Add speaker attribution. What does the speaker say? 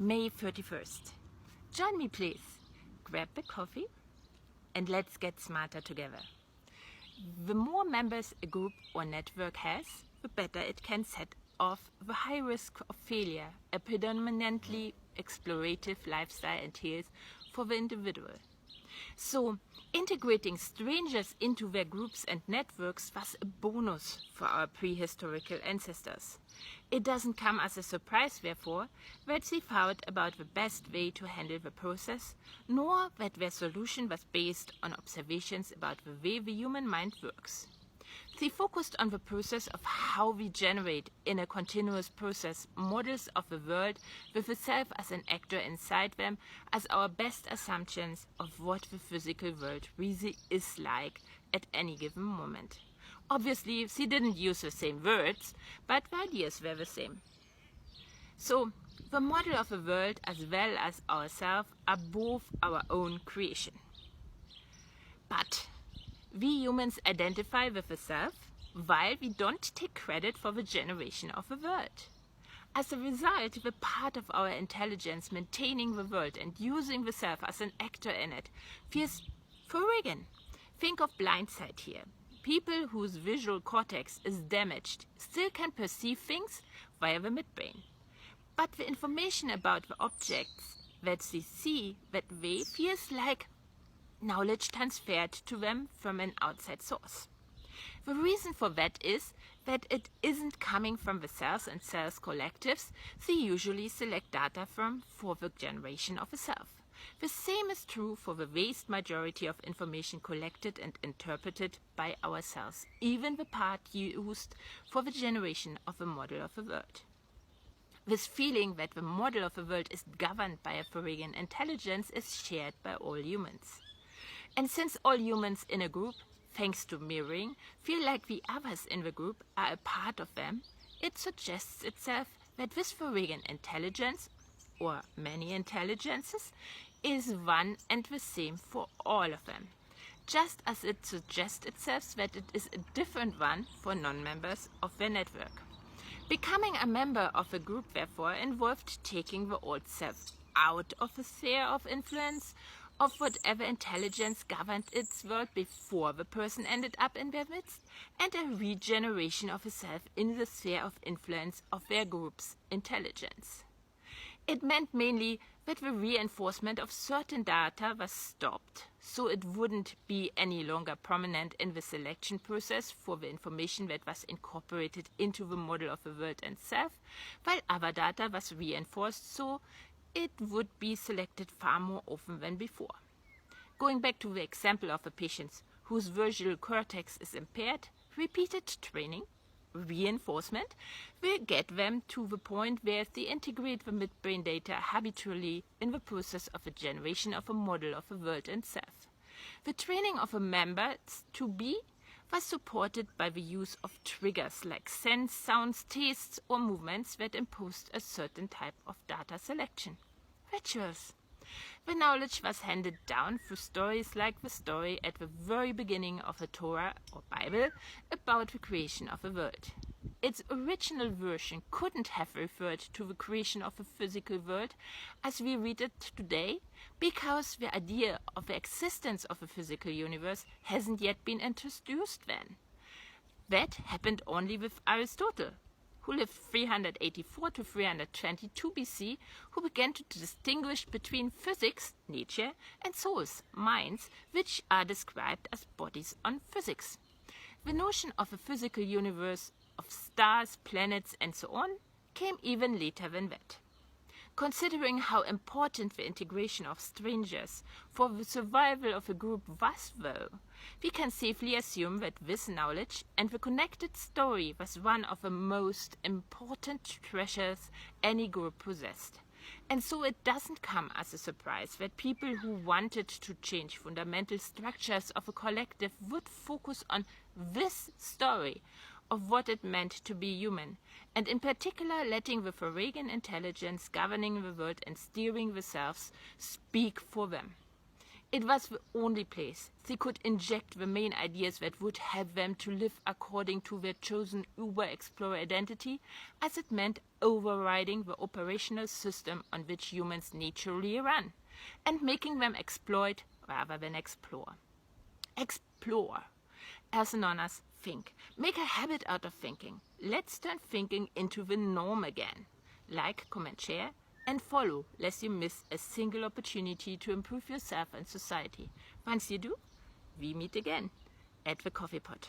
Speaker 1: May 31st. Join me please. Grab a coffee and let's get smarter together. The more members a group or network has, the better it can set off the high risk of failure a predominantly explorative lifestyle entails for the individual. So, integrating strangers into their groups and networks was a bonus for our prehistorical ancestors. It doesn't come as a surprise, therefore, that they thought about the best way to handle the process, nor that their solution was based on observations about the way the human mind works. They focused on the process of how we generate, in a continuous process, models of the world with the self as an actor inside them as our best assumptions of what the physical world really is like at any given moment. Obviously, they didn't use the same words, but the ideas were the same. So, the model of the world as well as ourselves are both our own creation. But we humans identify with the self, while we don't take credit for the generation of the world. As a result, the part of our intelligence maintaining the world and using the self as an actor in it feels foreign. Think of blindsight here. People whose visual cortex is damaged still can perceive things via the midbrain. But the information about the objects that they see that way feels like knowledge transferred to them from an outside source. The reason for that is that it isn't coming from the cells and cells collectives they usually select data from for the generation of a self. The same is true for the vast majority of information collected and interpreted by our cells, even the part used for the generation of a model of the world. This feeling that the model of the world is governed by a foreign intelligence is shared by all humans. And since all humans in a group, thanks to mirroring, feel like the others in the group are a part of them, it suggests itself that this foreign intelligence, or many intelligences, is one and the same for all of them, just as it suggests itself that it is a different one for non-members of their network. Becoming a member of a group, therefore, involved taking the old self out of the sphere of influence of whatever intelligence governed its world before the person ended up in their midst, and a regeneration of a self in the sphere of influence of their group's intelligence. It meant mainly that the reinforcement of certain data was stopped, so it wouldn't be any longer prominent in the selection process for the information that was incorporated into the model of the world and self, while other data was reinforced, so it would be selected far more often than before. Going back to the example of a patient whose visual cortex is impaired, repeated training, reinforcement, will get them to the point where they integrate the midbrain data habitually in the process of a generation of a model of the world and self. The training of a member to be was supported by the use of triggers like scents, sounds, tastes, or movements that imposed a certain type of data selection. Rituals. The knowledge was handed down through stories like the story at the very beginning of the Torah or Bible about the creation of the world. Its original version couldn't have referred to the creation of the physical world as we read it today, because the idea of the existence of a physical universe hasn't yet been introduced then. That happened only with Aristotle, who lived 384 to 322 BC, who began to distinguish between physics, nature, and souls, minds, which are described as bodies on physics. The notion of a physical universe of stars, planets, and so on came even later than that. Considering how important the integration of strangers for the survival of a group was, though, we can safely assume that this knowledge and the connected story was one of the most important treasures any group possessed. And so it doesn't come as a surprise that people who wanted to change fundamental structures of a collective would focus on this story of what it meant to be human, and in particular letting the foreign intelligence governing the world and steering the selves speak for them. It was the only place they could inject the main ideas that would help them to live according to their chosen Uber-Explorer identity, as it meant overriding the operational system on which humans naturally run, and making them exploit rather than explore. Explore. As anonymous, think. Make a habit out of thinking. Let's turn thinking into the norm again. Like, comment, share, and follow, lest you miss a single opportunity to improve yourself and society. Once you do, we meet again at the coffee pot.